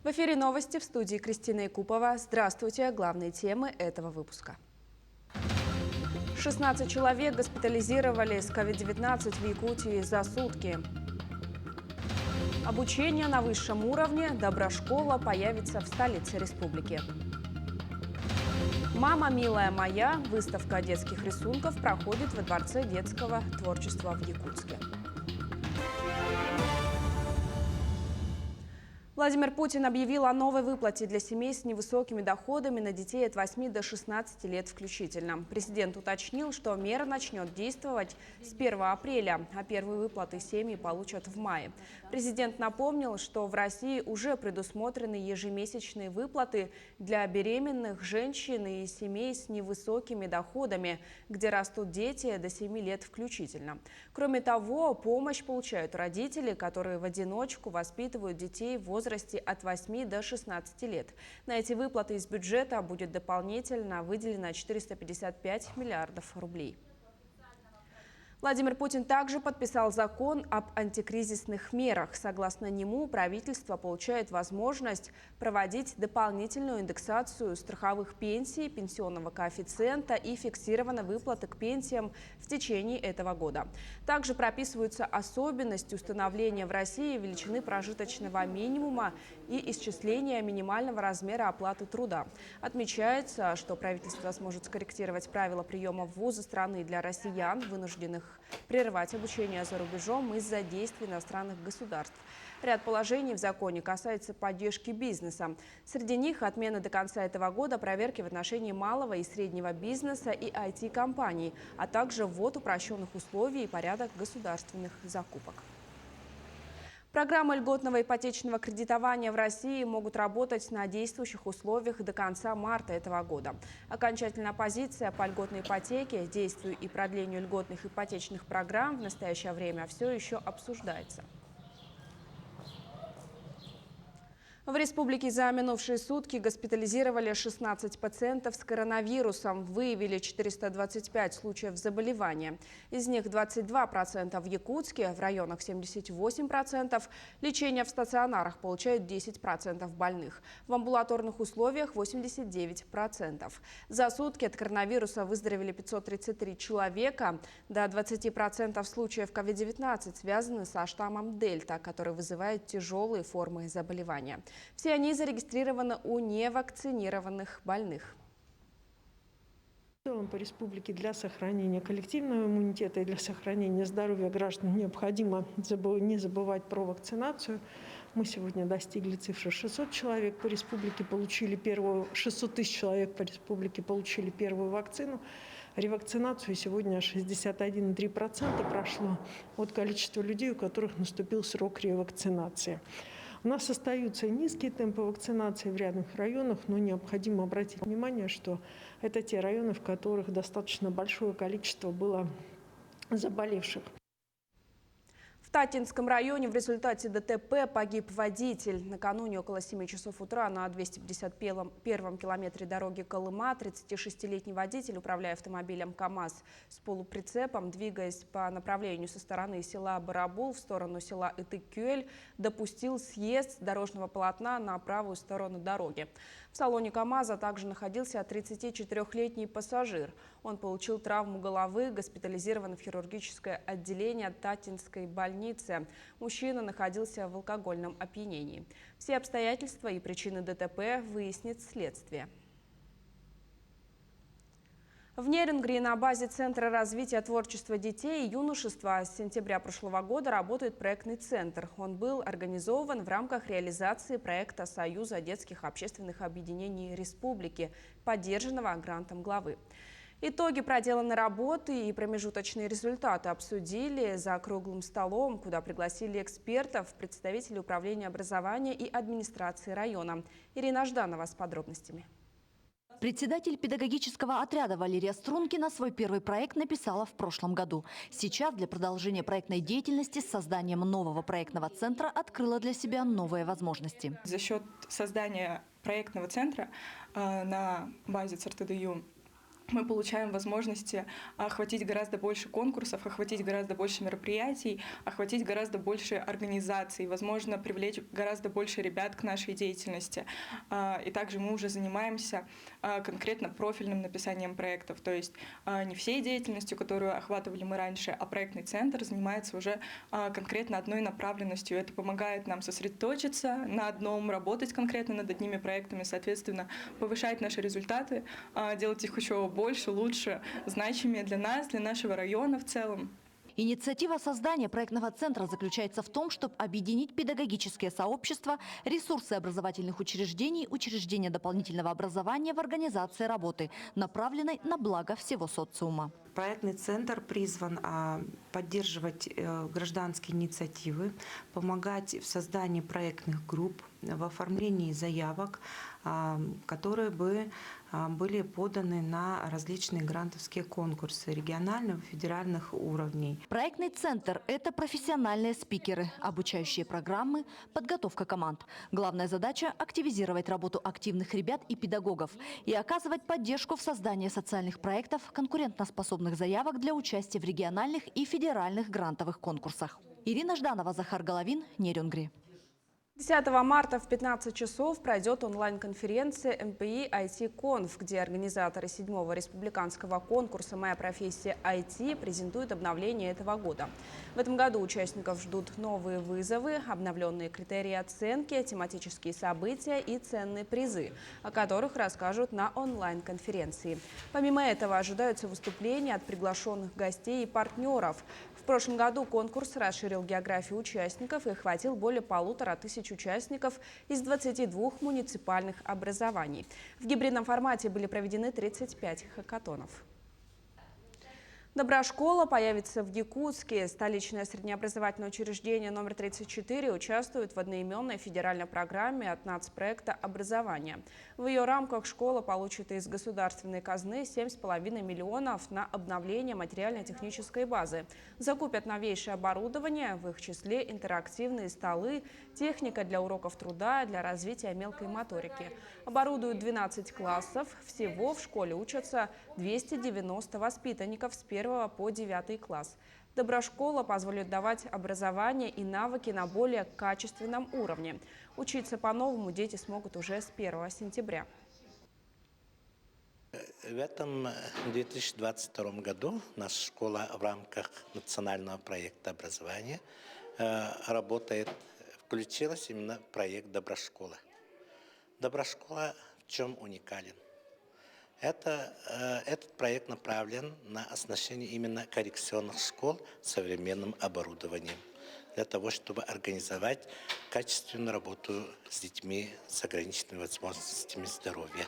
В эфире новости, в студии Кристина Якупова. Здравствуйте, главные темы этого выпуска. 16 человек госпитализировали с COVID-19 в Якутии за сутки. Обучение на высшем уровне. Доброшкола появится в столице республики. «Мама, милая моя» – выставка детских рисунков проходит во Дворце детского творчества в Якутске. Владимир Путин объявил о новой выплате для семей с невысокими доходами на детей от 8 до 16 лет включительно. Президент уточнил, что мера начнет действовать с 1 апреля, а первые выплаты семьи получат в мае. Президент напомнил, что в России уже предусмотрены ежемесячные выплаты для беременных женщин и семей с невысокими доходами, где растут дети до 7 лет включительно. Кроме того, помощь получают родители, которые в одиночку воспитывают детей в возрасте от 8 до 16 лет. На эти выплаты из бюджета будет дополнительно выделено 455 миллиардов рублей. Владимир Путин также подписал закон об антикризисных мерах. Согласно нему, правительство получает возможность проводить дополнительную индексацию страховых пенсий, пенсионного коэффициента и фиксированной выплаты к пенсиям в течение этого года. Также прописываются особенности установления в России величины прожиточного минимума и исчисления минимального размера оплаты труда. Отмечается, что правительство сможет скорректировать правила приема в вузы страны для россиян, вынужденных прервать обучение за рубежом из-за действий иностранных государств. Ряд положений в законе касается поддержки бизнеса. Среди них отмена до конца этого года проверки в отношении малого и среднего бизнеса и IT-компаний, а также ввод упрощенных условий и порядок государственных закупок. Программы льготного ипотечного кредитования в России могут работать на действующих условиях до конца марта этого года. Окончательная позиция по льготной ипотеке, действию и продлению льготных ипотечных программ в настоящее время все еще обсуждается. В республике за минувшие сутки госпитализировали 16 пациентов с коронавирусом, выявили 425 случаев заболевания. Из них 22% в Якутске, в районах 78%. Лечение в стационарах получают 10% больных. В амбулаторных условиях 89%. За сутки от коронавируса выздоровели 533 человека. До 20% случаев COVID-19 связаны со штаммом Дельта, который вызывает тяжелые формы заболевания. Все они зарегистрированы у невакцинированных больных. В целом по республике для сохранения коллективного иммунитета и для сохранения здоровья граждан необходимо не забывать про вакцинацию. Мы сегодня достигли цифры 600 человек по республике, 600 тысяч человек по республике получили первую вакцину. Ревакцинацию сегодня 61,3% прошло от количества людей, у которых наступил срок ревакцинации. У нас остаются низкие темпы вакцинации в рядных районах, но необходимо обратить внимание, что это те районы, в которых достаточно большое количество было заболевших. В Татинском районе в результате ДТП погиб водитель. Накануне около 7 часов утра на 251-м километре дороги Колыма 36-летний водитель, управляя автомобилем КАМАЗ с полуприцепом, двигаясь по направлению со стороны села Барабул в сторону села Итык-Кюэль, допустил съезд дорожного полотна на правую сторону дороги. В салоне КАМАЗа также находился 34-летний пассажир. Он получил травму головы, госпитализирован в хирургическое отделение Татинской больницы. Мужчина находился в алкогольном опьянении. Все обстоятельства и причины ДТП выяснит следствие. В Нерюнгри на базе Центра развития творчества детей и юношества с сентября прошлого года работает проектный центр. Он был организован в рамках реализации проекта Союза детских общественных объединений республики, поддержанного грантом главы. Итоги проделанной работы и промежуточные результаты обсудили за круглым столом, куда пригласили экспертов, представителей управления образования и администрации района. Ирина Жданова с подробностями. Председатель педагогического отряда Валерия Стрункина свой первый проект написала в прошлом году. Сейчас для продолжения проектной деятельности с созданием нового проектного центра открыла для себя новые возможности. За счет создания проектного центра на базе ЦРТДЮ мы получаем возможности охватить гораздо больше конкурсов, охватить гораздо больше мероприятий, охватить гораздо больше организаций, возможно, привлечь гораздо больше ребят к нашей деятельности. И также мы уже занимаемся конкретно профильным написанием проектов, то есть не всей деятельностью, которую охватывали мы раньше, а проектный центр занимается уже конкретно одной направленностью. Это помогает нам сосредоточиться на одном, работать конкретно над одними проектами, соответственно, повышать наши результаты, делать их еще больше, лучше, значимее для нас, для нашего района в целом. Инициатива создания проектного центра заключается в том, чтобы объединить педагогические сообщества, ресурсы образовательных учреждений, учреждения дополнительного образования в организации работы, направленной на благо всего социума. Проектный центр призван поддерживать гражданские инициативы, помогать в создании проектных групп, в оформлении заявок, которые бы были поданы на различные грантовские конкурсы региональных и федеральных уровней. Проектный центр – это профессиональные спикеры, обучающие программы, подготовка команд. Главная задача – активизировать работу активных ребят и педагогов и оказывать поддержку в создании социальных проектов, конкурентоспособных заявок для участия в региональных и федеральных грантовых конкурсах. Ирина Жданова, Захар Головин, Нерюнгри. 10 марта в 15 часов пройдет онлайн-конференция МПИ IT-Конф, где организаторы 7-го республиканского конкурса «Моя профессия IT» презентуют обновление этого года. В этом году участников ждут новые вызовы, обновленные критерии оценки, тематические события и ценные призы, о которых расскажут на онлайн-конференции. Помимо этого ожидаются выступления от приглашенных гостей и партнеров. В прошлом году конкурс расширил географию участников и охватил более 1500 участников из 22 муниципальных образований. В гибридном формате были проведены 35 хакатонов. Доброшкола появится в Якутске. Столичное среднеобразовательное учреждение номер 34 участвует в одноименной федеральной программе от нацпроекта образования. В ее рамках школа получит из государственной казны 7,5 миллионов на обновление материально-технической базы. Закупят новейшее оборудование, в их числе интерактивные столы, техника для уроков труда, для развития мелкой моторики. Оборудуют 12 классов. Всего в школе учатся 290 воспитанников с 1 по 9 класс. Доброшкола позволит давать образование и навыки на более качественном уровне. Учиться по-новому дети смогут уже с 1 сентября. В этом 2022 году наша школа в рамках национального проекта образования включилась именно в проект Доброшкола. Доброшкола в чем уникален? Этот проект направлен на оснащение именно коррекционных школ современным оборудованием, для того, чтобы организовать качественную работу с детьми с ограниченными возможностями здоровья.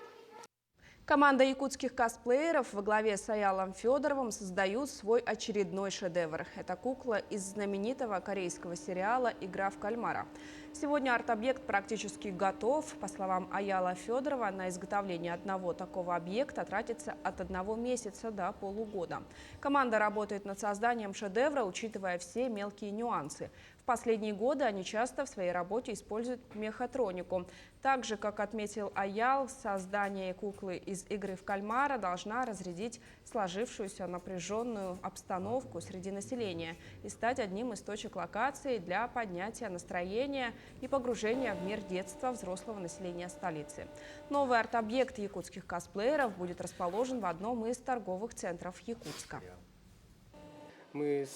Команда якутских косплееров во главе с Аялом Федоровым создают свой очередной шедевр. Это кукла из знаменитого корейского сериала «Игра в кальмара». Сегодня арт-объект практически готов. По словам Аяла Федорова, на изготовление одного такого объекта тратится от 1 месяца до полугода. Команда работает над созданием шедевра, учитывая все мелкие нюансы. В последние годы они часто в своей работе используют мехатронику. Так же, как отметил Аял, создание куклы из «Игры в кальмара» должна разрядить сложившуюся напряженную обстановку среди населения и стать одним из точек локации для поднятия настроения и погружения в мир детства взрослого населения столицы. Новый арт-объект якутских косплееров будет расположен в одном из торговых центров Якутска. Мы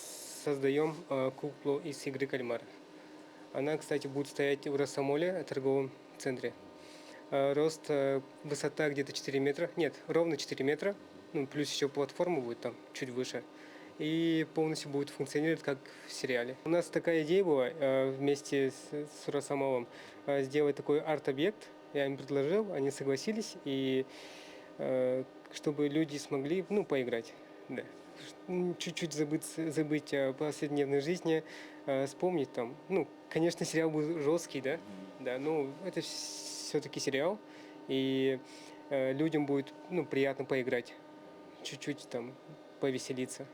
создаем куклу из «Игры кальмара». Она, кстати, будет стоять в Росомоле, торговом центре. Рост, высота где-то 4 метра. Нет, ровно 4 метра. Ну, плюс еще платформа будет там чуть выше. И полностью будет функционировать как в сериале. У нас такая идея была вместе с Росомолом сделать такой арт-объект. Я им предложил, они согласились, и чтобы люди смогли поиграть. Да. Чуть-чуть забыть о повседневной жизни, вспомнить там. Конечно, сериал был жесткий, да, но это все-таки сериал, и людям будет приятно поиграть, чуть-чуть там повеселиться.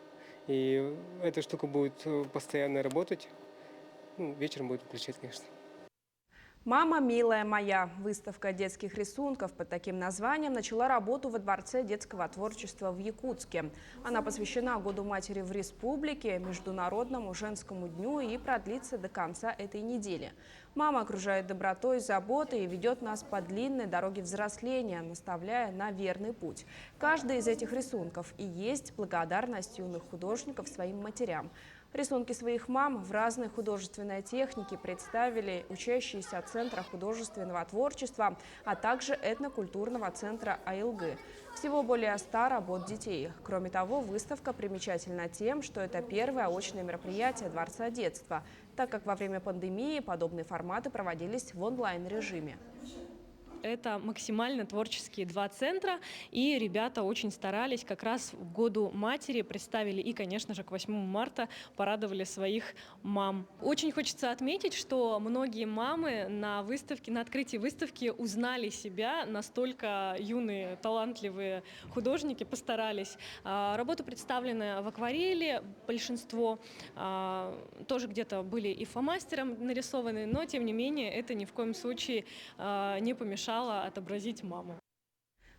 И эта штука будет постоянно работать, вечером будет включать, конечно. «Мама, милая моя» – выставка детских рисунков под таким названием начала работу во Дворце детского творчества в Якутске. Она посвящена Году матери в республике, Международному женскому дню и продлится до конца этой недели. Мама окружает добротой и заботой и ведет нас по длинной дороге взросления, наставляя на верный путь. Каждый из этих рисунков и есть благодарность юных художников своим матерям. Рисунки своих мам в разной художественной технике представили учащиеся Центра художественного творчества, а также этнокультурного центра АЛГ. Всего более 100 работ детей. Кроме того, выставка примечательна тем, что это первое очное мероприятие Дворца детства, так как во время пандемии подобные форматы проводились в онлайн-режиме. Это максимально творческие 2 центра, и ребята очень старались, как раз в Году матери представили и, конечно же, к 8 марта порадовали своих мам. Очень хочется отметить, что многие мамы на выставке, на открытии выставки узнали себя, настолько юные, талантливые художники постарались. Работы представлены в акварели, большинство тоже где-то были и фломастером нарисованы, но, тем не менее, это ни в коем случае не помешало отобразить маму.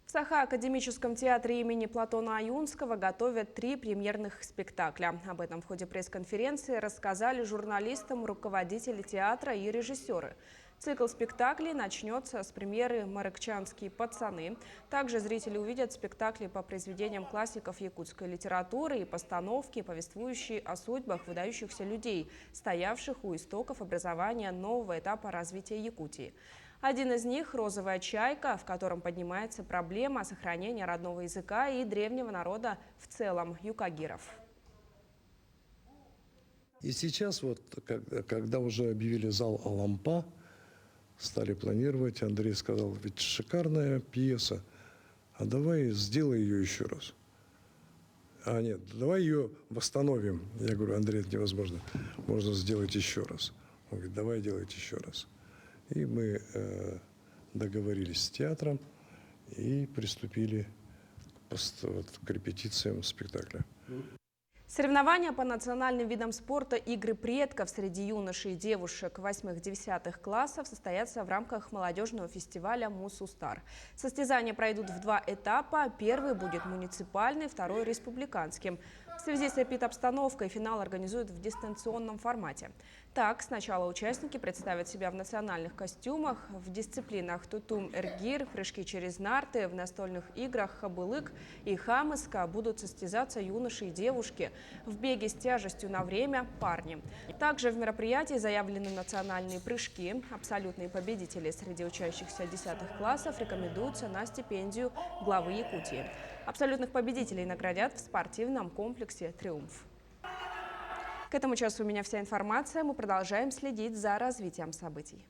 В Саха-академическом театре имени Платона Аюнского готовят 3 премьерных спектакля. Об этом в ходе пресс-конференции рассказали журналистам руководители театра и режиссеры. Цикл спектаклей начнется с премьеры «Марыкчанские пацаны». Также зрители увидят спектакли по произведениям классиков якутской литературы и постановки, повествующие о судьбах выдающихся людей, стоявших у истоков образования нового этапа развития Якутии. Один из них – «Розовая чайка», в котором поднимается проблема сохранения родного языка и древнего народа в целом – юкагиров. И сейчас, вот, когда уже объявили зал «Алампа», стали планировать, Андрей сказал: ведь шикарная пьеса, а давай сделай ее еще раз. А нет, давай ее восстановим. Я говорю: Андрей, это невозможно, можно сделать еще раз. Он говорит: давай делать еще раз. И мы договорились с театром и приступили к репетициям спектакля. Соревнования по национальным видам спорта «Игры предков» среди юношей и девушек 8-10 классов состоятся в рамках молодежного фестиваля «Мусустар». Состязания пройдут в 2 этапа. Первый будет муниципальный, второй – республиканским. В связи с эпидобстановкой финал организуют в дистанционном формате. Так, сначала участники представят себя в национальных костюмах, в дисциплинах тутум-эргир, прыжки через нарты, в настольных играх хабылык и хамыска будут состязаться юноши и девушки, в беге с тяжестью на время – парни. Также в мероприятии заявлены национальные прыжки. Абсолютные победители среди учащихся 10 классов рекомендуются на стипендию главы Якутии. Абсолютных победителей наградят в спортивном комплексе «Триумф». К этому часу у меня вся информация. Мы продолжаем следить за развитием событий.